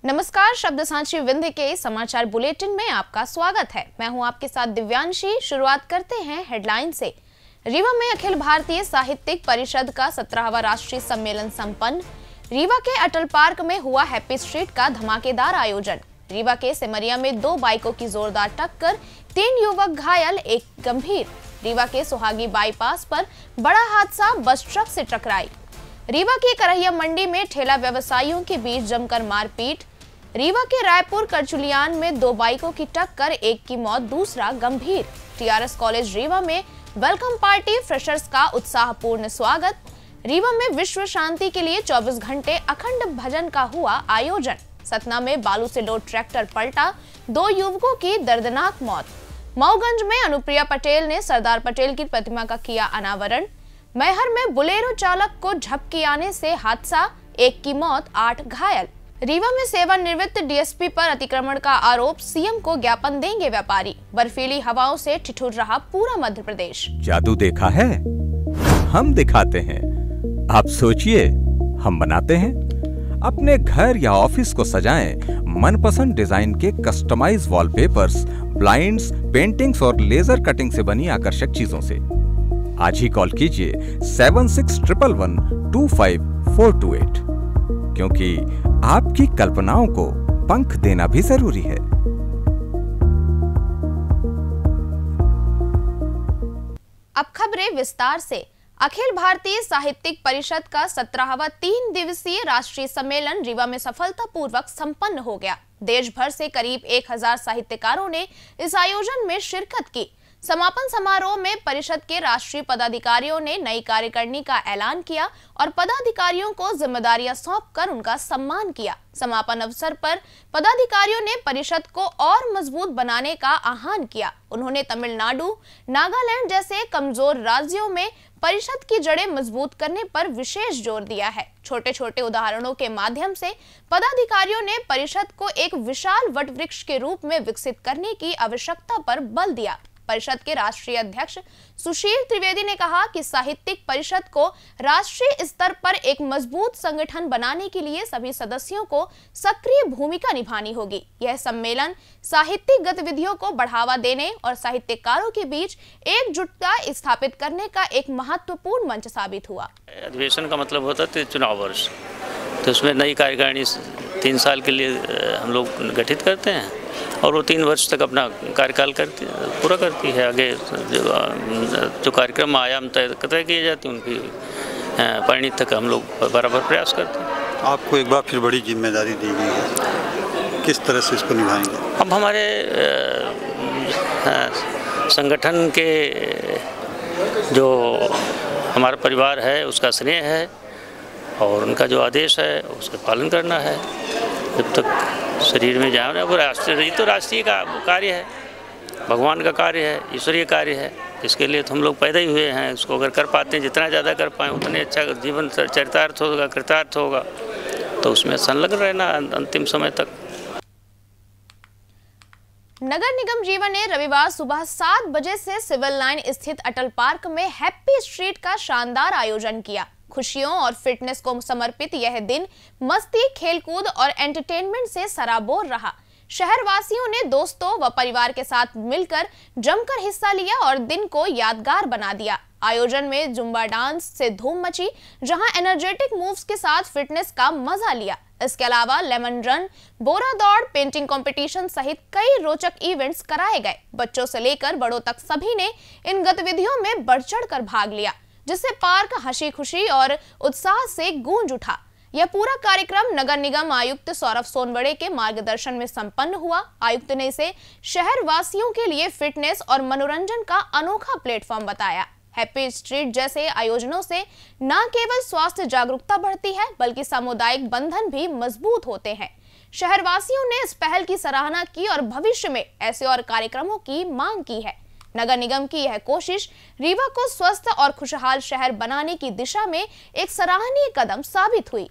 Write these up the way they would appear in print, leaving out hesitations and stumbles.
नमस्कार, शब्द सांची विंध्य के समाचार बुलेटिन में आपका स्वागत है। मैं हूं आपके साथ दिव्यांशी। शुरुआत करते हैं हेडलाइन से। रीवा में अखिल भारतीय साहित्यिक परिषद का 17वां राष्ट्रीय सम्मेलन संपन्न। रीवा के अटल पार्क में हुआ हैप्पी स्ट्रीट का धमाकेदार आयोजन। रीवा के सिमरिया में 2 बाइकों की जोरदार टक्कर, 3 युवक घायल, 1 गंभीर। रीवा के सुहागी बाईपास पर बड़ा हादसा, बस ट्रक से टकराई। रीवा की करहिया मंडी में ठेला व्यवसायियों के बीच जमकर मारपीट। रीवा के रायपुर करचुलियान में 2 बाइकों की टक्कर, 1 की मौत, दूसरा गंभीर। टीआरएस कॉलेज रीवा में वेलकम पार्टी फ्रेशर्स का उत्साहपूर्ण स्वागत। रीवा में विश्व शांति के लिए 24 घंटे अखंड भजन का हुआ आयोजन। सतना में बालू से लोड ट्रैक्टर पलटा, 2 युवकों की दर्दनाक मौत। मऊगंज में अनुप्रिया पटेल ने सरदार पटेल की प्रतिमा का किया अनावरण। मैहर में बुलेरो चालक को झपकी आने से हादसा, 1 की मौत, 8 घायल। रीवा में सेवानिवृत्त डीएसपी पर अतिक्रमण का आरोप, सीएम को ज्ञापन देंगे व्यापारी। बर्फीली हवाओं से ठिठुर रहा पूरा मध्य प्रदेश। जादू देखा है, हम दिखाते हैं। आप सोचिए, हम बनाते हैं। अपने घर या ऑफिस को सजाएं मनपसंद डिजाइन के कस्टमाइज वॉलपेपर्स, ब्लाइंड्स, पेंटिंग्स और लेजर कटिंग से बनी आकर्षक चीजों से। आज ही कॉल कीजिए 7611125428, क्योंकि आपकी कल्पनाओं को पंख देना भी जरूरी है। अब खबरें विस्तार से। अखिल भारतीय साहित्यिक परिषद का 17वां 3 दिवसीय राष्ट्रीय सम्मेलन रीवा में सफलतापूर्वक संपन्न हो गया। देश भर से करीब 1000 साहित्यकारों ने इस आयोजन में शिरकत की। समापन समारोह में परिषद के राष्ट्रीय पदाधिकारियों ने नई कार्यकारिणी का ऐलान किया और पदाधिकारियों को जिम्मेदारियां सौंपकर उनका सम्मान किया। समापन अवसर पर पदाधिकारियों ने परिषद को और मजबूत बनाने का आह्वान किया। उन्होंने तमिलनाडु, नागालैंड जैसे कमजोर राज्यों में परिषद की जड़ें मजबूत करने पर विशेष जोर दिया है। छोटे छोटे उदाहरणों के माध्यम से पदाधिकारियों ने परिषद को एक विशाल वटवृक्ष के रूप में विकसित करने की आवश्यकता पर बल दिया। परिषद के राष्ट्रीय अध्यक्ष सुशील त्रिवेदी ने कहा कि साहित्यिक परिषद को राष्ट्रीय स्तर पर एक मजबूत संगठन बनाने के लिए सभी सदस्यों को सक्रिय भूमिका निभानी होगी। यह सम्मेलन साहित्यिक गतिविधियों को बढ़ावा देने और साहित्यकारों के बीच एकजुटता स्थापित करने का एक महत्वपूर्ण मंच साबित हुआ। अधिवेशन का मतलब होता है चुनाव वर्ष, तो उसमें नई कार्यकारिणी 3 साल के लिए हम लोग गठित करते हैं और वो 3 वर्ष तक अपना कार्यकाल पूरा करती है। आगे जो कार्यक्रम आयाम तय किए जाते हैं उनकी परिणति तक हम लोग बराबर प्रयास करते हैं। आपको एक बार फिर बड़ी जिम्मेदारी दी गई है, किस तरह से इसको निभाएंगे? अब हमारे संगठन के जो हमारा परिवार है उसका स्नेह है और उनका जो आदेश है उसका पालन करना है जब तक शरीर में जाए। वो राष्ट्रीय तो राष्ट्रीय का कार्य है, भगवान का कार्य है, ईश्वरीय कार्य है। इसके लिए तो हम लोग पैदा ही हुए हैं। उसको अगर कर पाते हैं, जितना ज़्यादा कर पाएँ उतने अच्छा जीवन चरितार्थ होगा, कृतार्थ होगा। तो उसमें संलग्न रहना अंतिम समय तक। नगर निगम रीवा ने रविवार सुबह 7 बजे से सिविल लाइन स्थित अटल पार्क में हैप्पी स्ट्रीट का शानदार आयोजन किया। खुशियों और फिटनेस को समर्पित यह दिन मस्ती, खेलकूद और एंटरटेनमेंट से सराबोर रहा। शहरवासियों ने दोस्तों व परिवार के साथ मिलकर जमकर हिस्सा लिया और दिन को यादगार बना दिया। आयोजन में जुम्बा डांस से धूम मची, जहां एनर्जेटिक मूव्स के साथ फिटनेस का मजा लिया। इसके अलावा लेमन रन, बोरा दौड़, पेंटिंग कंपटीशन सहित कई रोचक इवेंट्स कराए गए। बच्चों से लेकर बड़ों तक सभी ने इन गतिविधियों में बढ़ चढ़कर भाग लिया, जिससे पार्क हंसी खुशी और उत्साह से गूंज उठा। यह पूरा कार्यक्रम नगर निगम आयुक्त सौरभ सोनवड़े के मार्गदर्शन में संपन्न हुआ। आयुक्त ने इसे शहर वासियों के लिए फिटनेस और मनोरंजन का अनोखा प्लेटफॉर्म बताया। हैप्पी स्ट्रीट जैसे आयोजनों से न केवल स्वास्थ्य जागरूकता बढ़ती है, बल्कि सामुदायिक बंधन भी मजबूत होते हैं। शहरवासियों ने इस पहल की सराहना की और भविष्य में ऐसे और कार्यक्रमों की मांग की है। नगर निगम की यह कोशिश रीवा को स्वस्थ और खुशहाल शहर बनाने की दिशा में एक सराहनीय कदम साबित हुई।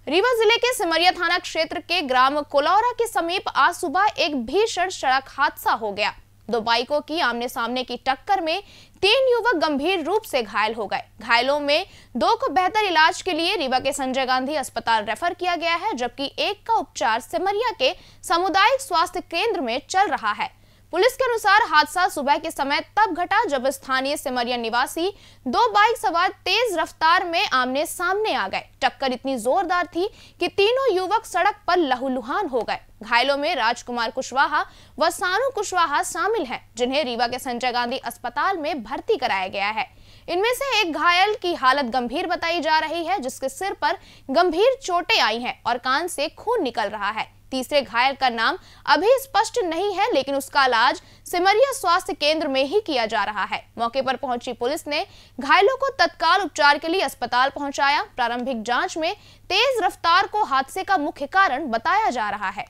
रीवा जिले के सिमरिया थाना क्षेत्र के ग्राम कोलौरा के समीप आज सुबह एक भीषण सड़क हादसा हो गया। 2 बाइकों की आमने सामने की टक्कर में 3 युवक गंभीर रूप से घायल हो गए। घायलों में 2 को बेहतर इलाज के लिए रीवा के संजय गांधी अस्पताल रेफर किया गया है, जबकि एक का उपचार सिमरिया के सामुदायिक स्वास्थ्य केंद्र में चल रहा है। पुलिस के अनुसार हादसा सुबह के समय तब घटा जब स्थानीय सिमरिया निवासी 2 बाइक सवार तेज रफ्तार में आमने सामने आ गए। टक्कर इतनी जोरदार थी कि तीनों युवक सड़क पर लहूलुहान हो गए। घायलों में राजकुमार कुशवाहा व सानू कुशवाहा शामिल हैं, जिन्हें रीवा के संजय गांधी अस्पताल में भर्ती कराया गया है। इनमें से एक घायल की हालत गंभीर बताई जा रही है, जिसके सिर पर गंभीर चोटें आई हैं और कान से खून निकल रहा है। तीसरे घायल का नाम अभी स्पष्ट नहीं है, लेकिन उसका इलाज सिमरिया स्वास्थ्य केंद्र में ही किया जा रहा है। मौके पर पहुंची पुलिस ने घायलों को तत्काल उपचार के लिए अस्पताल पहुंचाया। प्रारंभिक जांच में तेज रफ्तार को हादसे का मुख्य कारण बताया जा रहा है।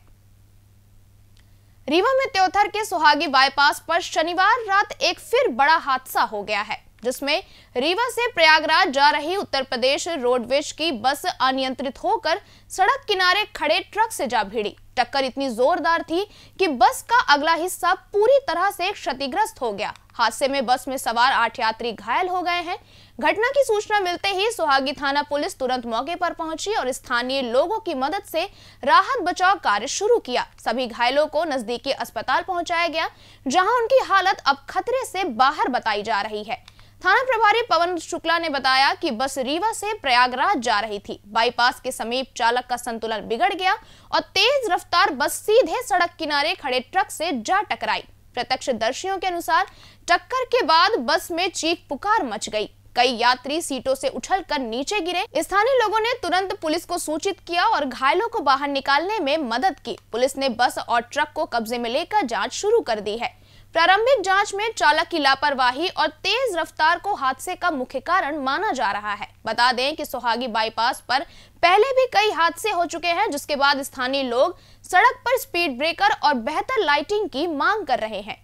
रीवा में त्योथर के सुहागी बाईपास पर शनिवार रात एक फिर बड़ा हादसा हो गया है, जिसमें रीवा से प्रयागराज जा रही उत्तर प्रदेश रोडवेज की बस अनियंत्रित होकर सड़क किनारे खड़े ट्रक से जा भिड़ी। टक्कर इतनी जोरदार थी कि बस का अगला हिस्सा पूरी तरह से क्षतिग्रस्त हो गया। हादसे में बस में सवार 8 यात्री घायल हो गए हैं। घटना की सूचना मिलते ही सुहागी थाना पुलिस तुरंत मौके पर पहुंची और स्थानीय लोगों की मदद से राहत बचाव कार्य शुरू किया। सभी घायलों को नजदीकी अस्पताल पहुंचाया गया, जहां उनकी हालत अब खतरे से बाहर बताई जा रही है। थाना प्रभारी पवन शुक्ला ने बताया कि बस रीवा से प्रयागराज जा रही थी। बाईपास के समीप चालक का संतुलन बिगड़ गया और तेज रफ्तार बस सीधे सड़क किनारे खड़े ट्रक से जा टकराई। प्रत्यक्षदर्शियों के अनुसार टक्कर के बाद बस में चीख पुकार मच गई। कई यात्री सीटों से उछलकर नीचे गिरे। स्थानीय लोगों ने तुरंत पुलिस को सूचित किया और घायलों को बाहर निकालने में मदद की। पुलिस ने बस और ट्रक को कब्जे में लेकर जांच शुरू कर दी है। प्रारंभिक जांच में चालक की लापरवाही और तेज रफ्तार को हादसे का मुख्य कारण माना जा रहा है। बता दें कि सुहागी बाईपास पर पहले भी कई हादसे हो चुके हैं, जिसके बाद स्थानीय लोग सड़क पर स्पीड ब्रेकर और बेहतर लाइटिंग की मांग कर रहे हैं।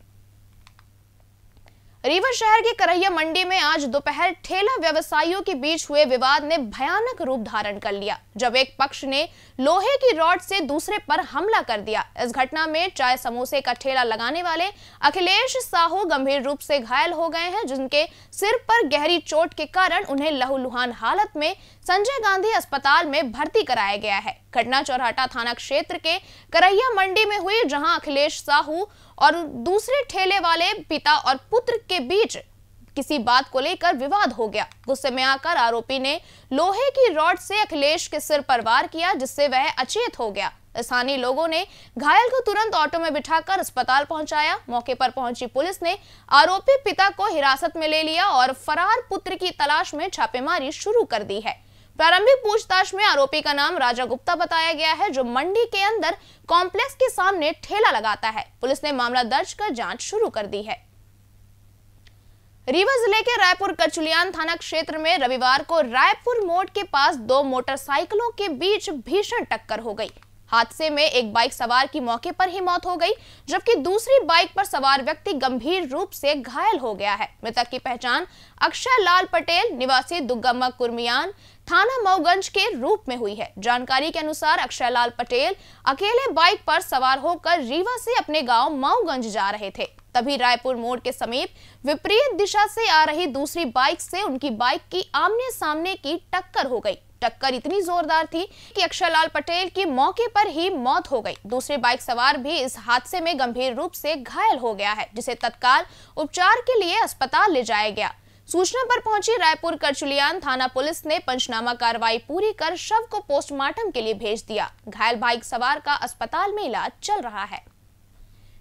रीवा शहर की करहिया मंडी में आज दोपहर ठेला व्यवसायियों के बीच हुए विवाद ने भयानक रूप धारण कर लिया, जब एक पक्ष ने लोहे की रॉड से दूसरे पर हमला कर दिया। इस घटना में चाय समोसे का ठेला लगाने वाले अखिलेश साहू गंभीर रूप से घायल हो गए हैं, जिनके सिर पर गहरी चोट के कारण उन्हें लहूलुहान हालत में संजय गांधी अस्पताल में भर्ती कराया गया है। घटना चौराहा थाना क्षेत्र के करहिया मंडी में हुई, जहां अखिलेश साहू और दूसरे ठेले वाले पिता और पुत्र के बीच किसी बात को लेकर विवाद हो गया। गुस्से में आकर आरोपी ने लोहे की रॉड से अखिलेश के सिर पर वार किया, जिससे वह अचेत हो गया। स्थानीय लोगों ने घायल को तुरंत ऑटो में बिठाकर अस्पताल पहुंचाया। मौके पर पहुंची पुलिस ने आरोपी पिता को हिरासत में ले लिया और फरार पुत्र की तलाश में छापेमारी शुरू कर दी है। प्रारंभिक पूछताछ में आरोपी का नाम राजा गुप्ता बताया गया है, जो मंडी के अंदर कॉम्प्लेक्स के सामने ठेला लगाता है। पुलिस ने मामला दर्ज कर जांच शुरू कर दी है। रीवा जिले के रायपुर कचुलियान थाना क्षेत्र में रविवार को रायपुर मोड़ के पास 2 मोटरसाइकिलों के बीच भीषण टक्कर हो गई। हादसे में एक बाइक सवार की मौके पर ही मौत हो गई, जबकि दूसरी बाइक पर सवार व्यक्ति गंभीर रूप से घायल हो गया है। मृतक की पहचान अक्षय लाल पटेल निवासी दुग्गम्मा कुर्मियान थाना मऊगंज के रूप में हुई है। जानकारी के अनुसार अक्षय लाल पटेल अकेले बाइक पर सवार होकर रीवा से अपने गांव मऊगंज जा रहे थे। तभी रायपुर मोड़ के समीप विपरीत दिशा से आ रही दूसरी बाइक से उनकी बाइक की आमने सामने की टक्कर हो गई। टक्कर इतनी जोरदार थी कि अक्षय लाल पटेल की मौके पर ही मौत हो गई। दूसरे बाइक सवार भी इस हादसे में गंभीर रूप से घायल हो गया है, जिसे तत्काल उपचार के लिए अस्पताल ले जाया गया। सूचना पर पहुंची रायपुर कचुलियान थाना पुलिस ने पंचनामा कार्रवाई पूरी कर शव को पोस्टमार्टम के लिए भेज दिया। घायल बाइक सवार का अस्पताल में इलाज चल रहा है।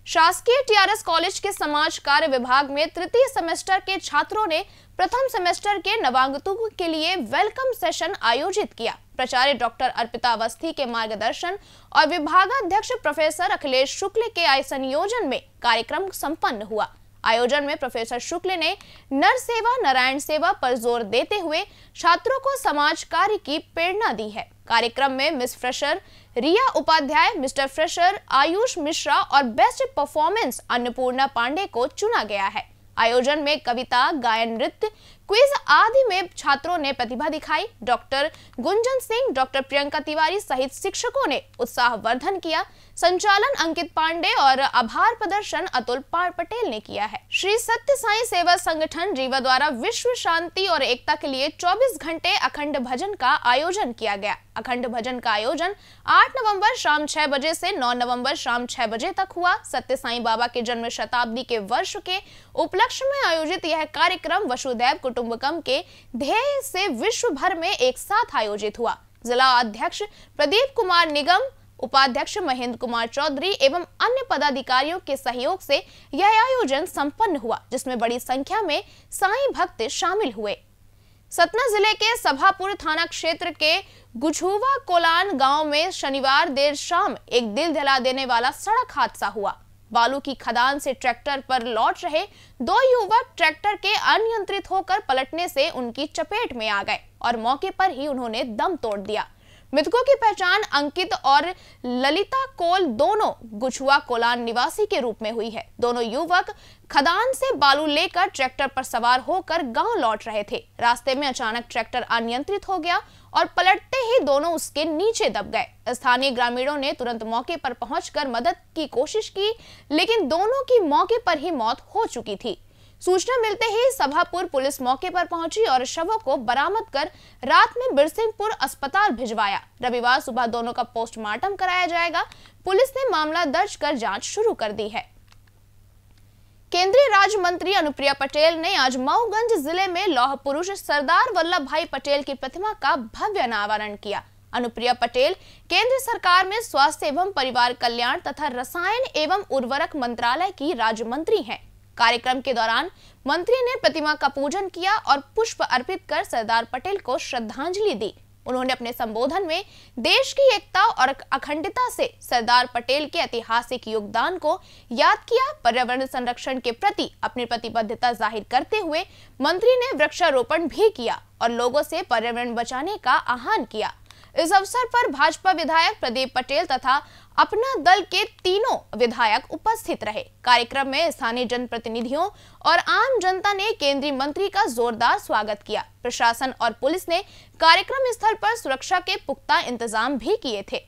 शासकीय टीआरएस कॉलेज के समाज कार्य विभाग में तृतीय सेमेस्टर के छात्रों ने प्रथम सेमेस्टर के नवागंतुकों के लिए वेलकम सेशन आयोजित किया। प्राचार्य डॉक्टर अर्पिता अवस्थी के मार्गदर्शन और विभागाध्यक्ष प्रोफेसर अखिलेश शुक्ल के संयोजन में कार्यक्रम संपन्न हुआ। आयोजन में प्रोफेसर शुक्ल ने नर सेवा नारायण सेवा पर जोर देते हुए छात्रों को समाज कार्य की प्रेरणा दी है। कार्यक्रम में मिस फ्रेशर रिया उपाध्याय, मिस्टर फ्रेशर आयुष मिश्रा और बेस्ट परफॉर्मेंस अन्नपूर्णा पांडे को चुना गया है। आयोजन में कविता, गायन, नृत्य, क्विज आदि में छात्रों ने प्रतिभा दिखाई। डॉक्टर गुंजन सिंह, डॉक्टर प्रियंका तिवारी सहित शिक्षकों ने उत्साहवर्धन किया। संचालन अंकित पांडे और आभार प्रदर्शन अतुल पटेल ने किया है। श्री सत्य साई सेवा संगठन रीवा द्वारा विश्व शांति और एकता के लिए 24 घंटे अखंड भजन का आयोजन किया गया। अखंड भजन का आयोजन 8 नवंबर शाम 6 बजे से 9 नवंबर शाम 6 बजे तक हुआ। सत्य साई बाबा के जन्म शताब्दी के वर्ष के उपलक्ष्य में आयोजित यह कार्यक्रम वसुधैव कुटुंबकम के ध्येय से विश्व भर में एक साथ आयोजित हुआ। जिला अध्यक्ष प्रदीप कुमार निगम, उपाध्यक्ष महेंद्र कुमार चौधरी एवं अन्य पदाधिकारियों के सहयोग से यह आयोजन संपन्न हुआ, जिसमें बड़ी संख्या में साईं भक्त शामिल हुए। सतना जिले के सभापुर थाना क्षेत्र के गुछुवा कोलान गांव में शनिवार देर शाम एक दिल दहला देने वाला सड़क हादसा हुआ। बालू की खदान से ट्रैक्टर पर लौट रहे 2 युवक ट्रैक्टर के अनियंत्रित होकर पलटने से उनकी चपेट में आ गए और मौके पर ही उन्होंने दम तोड़ दिया। मृतकों की पहचान अंकित और ललिता कोल दोनों गुछुआ कोलान निवासी के रूप में हुई है। दोनों युवक खदान से बालू लेकर ट्रैक्टर पर सवार होकर गांव लौट रहे थे। रास्ते में अचानक ट्रैक्टर अनियंत्रित हो गया और पलटते ही दोनों उसके नीचे दब गए। स्थानीय ग्रामीणों ने तुरंत मौके पर पहुंचकर मदद की कोशिश की, लेकिन दोनों की मौके पर ही मौत हो चुकी थी। सूचना मिलते ही सभापुर पुलिस मौके पर पहुंची और शवों को बरामद कर रात में बिरसिंहपुर अस्पताल भिजवाया। रविवार सुबह दोनों का पोस्टमार्टम कराया जाएगा। पुलिस ने मामला दर्ज कर जांच शुरू कर दी है। केंद्रीय राज्य मंत्री अनुप्रिया पटेल ने आज मऊगंज जिले में लौह पुरुष सरदार वल्लभ भाई पटेल की प्रतिमा का भव्य अनावरण किया। अनुप्रिया पटेल केंद्र सरकार में स्वास्थ्य एवं परिवार कल्याण तथा रसायन एवं उर्वरक मंत्रालय की राज्य मंत्री हैं। कार्यक्रम के दौरान मंत्री ने प्रतिमा का पूजन किया और पुष्प अर्पित कर सरदार पटेल को श्रद्धांजलि दी। उन्होंने अपने संबोधन में देश की एकता और अखंडता से सरदार पटेल के ऐतिहासिक योगदान को याद किया। पर्यावरण संरक्षण के प्रति अपनी प्रतिबद्धता जाहिर करते हुए मंत्री ने वृक्षारोपण भी किया और लोगों से पर्यावरण बचाने का आह्वान किया। इस अवसर पर भाजपा विधायक प्रदीप पटेल तथा अपना दल के तीनों विधायक उपस्थित रहे। कार्यक्रम में स्थानीय जनप्रतिनिधियों और आम जनता ने केंद्रीय मंत्री का जोरदार स्वागत किया। प्रशासन और पुलिस ने कार्यक्रम स्थल पर सुरक्षा के पुख्ता इंतजाम भी किए थे।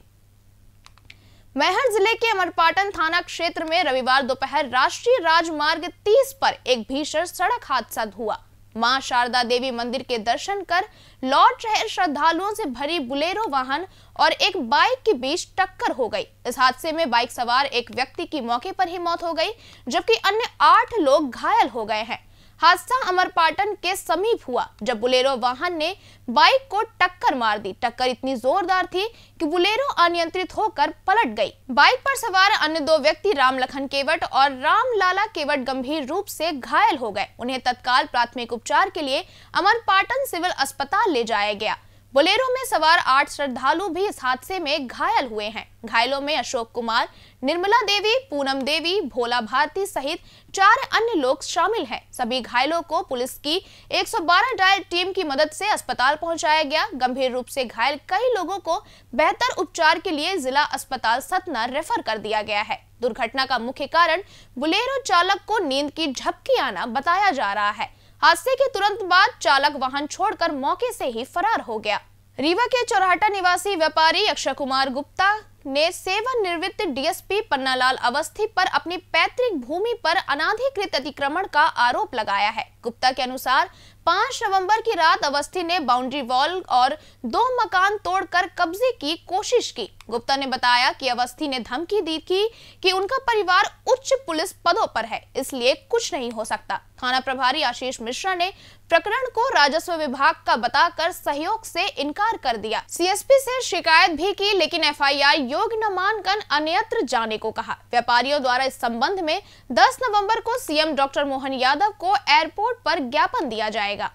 मैहर जिले के अमरपाटन थाना क्षेत्र में रविवार दोपहर राष्ट्रीय राजमार्ग 30 पर एक भीषण सड़क हादसा हुआ। मां शारदा देवी मंदिर के दर्शन कर लौट रहे श्रद्धालुओं से भरी बुलेरो वाहन और एक बाइक के बीच टक्कर हो गई। इस हादसे में बाइक सवार एक व्यक्ति की मौके पर ही मौत हो गई, जबकि अन्य 8 लोग घायल हो गए हैं। हादसा अमरपाटन के समीप हुआ जब बुलेरो वाहन ने बाइक को टक्कर मार दी। टक्कर इतनी जोरदार थी कि बुलेरो अनियंत्रित होकर पलट गई। बाइक पर सवार अन्य 2 व्यक्ति राम लखन केवट और राम लाला केवट गंभीर रूप से घायल हो गए। उन्हें तत्काल प्राथमिक उपचार के लिए अमरपाटन सिविल अस्पताल ले जाया गया। बोलेरो में सवार 8 श्रद्धालु भी इस हादसे में घायल हुए हैं। घायलों में अशोक कुमार, निर्मला देवी, पूनम देवी, भोला भारती सहित 4 अन्य लोग शामिल हैं। सभी घायलों को पुलिस की 112 डायल टीम की मदद से अस्पताल पहुंचाया गया। गंभीर रूप से घायल कई लोगों को बेहतर उपचार के लिए जिला अस्पताल सतना रेफर कर दिया गया है। दुर्घटना का मुख्य कारण बोलेरो चालक को नींद की झपकी आना बताया जा रहा है। हादसे के तुरंत बाद चालक वाहन छोड़कर मौके से ही फरार हो गया। रीवा के चौराहटा निवासी व्यापारी अक्षय कुमार गुप्ता ने सेवानिवृत्त डीएसपी पन्नालाल अवस्थी पर अपनी पैतृक भूमि पर अनाधिकृत अतिक्रमण का आरोप लगाया है। गुप्ता के अनुसार 5 नवंबर की रात अवस्थी ने बाउंड्री वॉल और 2 मकान तोड़कर कब्जे की कोशिश की। गुप्ता ने बताया कि अवस्थी ने धमकी दी थी कि उनका परिवार उच्च पुलिस पदों पर है, इसलिए कुछ नहीं हो सकता। थाना प्रभारी आशीष मिश्रा ने प्रकरण को राजस्व विभाग का बताकर सहयोग से इनकार कर दिया। सीएसपी से शिकायत भी की, लेकिन एफआईआर योग्य न मानकर अन्यत्र जाने को कहा। व्यापारियों द्वारा इस संबंध में 10 नवंबर को सीएम डॉक्टर मोहन यादव को एयरपोर्ट पर ज्ञापन दिया जाएगा।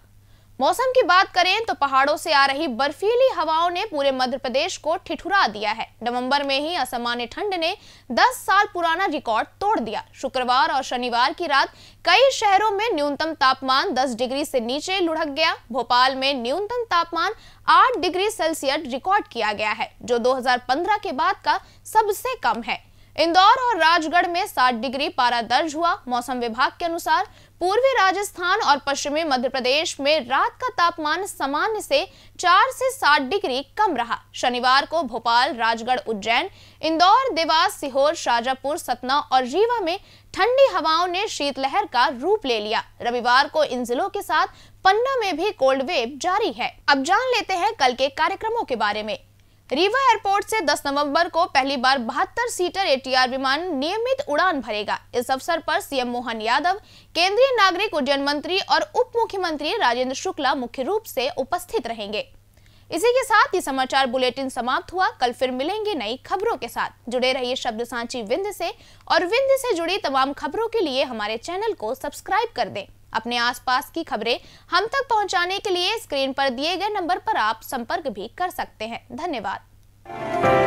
मौसम की बात करें तो पहाड़ों से आ रही बर्फीली हवाओं ने पूरे मध्य प्रदेश को ठिठुरा दिया है। नवंबर में ही असामान्य ठंड ने 10 साल पुराना रिकॉर्ड तोड़ दिया। शुक्रवार और शनिवार की रात कई शहरों में न्यूनतम तापमान 10 डिग्री से नीचे लुढ़क गया। भोपाल में न्यूनतम तापमान 8 डिग्री सेल्सियस रिकॉर्ड किया गया है, जो 2015 के बाद का सबसे कम है। इंदौर और राजगढ़ में 60 डिग्री पारा दर्ज हुआ। मौसम विभाग के अनुसार पूर्वी राजस्थान और पश्चिमी मध्य प्रदेश में रात का तापमान सामान्य से 4 से 7 डिग्री कम रहा। शनिवार को भोपाल, राजगढ़, उज्जैन, इंदौर, देवास, सीहोर, शाजापुर, सतना और रीवा में ठंडी हवाओं ने शीतलहर का रूप ले लिया। रविवार को इन जिलों के साथ पन्ना में भी कोल्ड वेव जारी है। अब जान लेते हैं कल के कार्यक्रमों के बारे में। रीवा एयरपोर्ट से 10 नवंबर को पहली बार 72 सीटर ATR विमान नियमित उड़ान भरेगा। इस अवसर पर सीएम मोहन यादव, केंद्रीय नागरिक उड्डयन मंत्री और उप मुख्यमंत्री राजेंद्र शुक्ला मुख्य रूप से उपस्थित रहेंगे। इसी के साथ ये समाचार बुलेटिन समाप्त हुआ। कल फिर मिलेंगे नई खबरों के साथ। जुड़े रहिए शब्द सांची विंध्य से और विंध्य से जुड़ी तमाम खबरों के लिए हमारे चैनल को सब्सक्राइब कर दें। अपने आसपास की खबरें हम तक पहुंचाने के लिए स्क्रीन पर दिए गए नंबर पर आप संपर्क भी कर सकते हैं। धन्यवाद।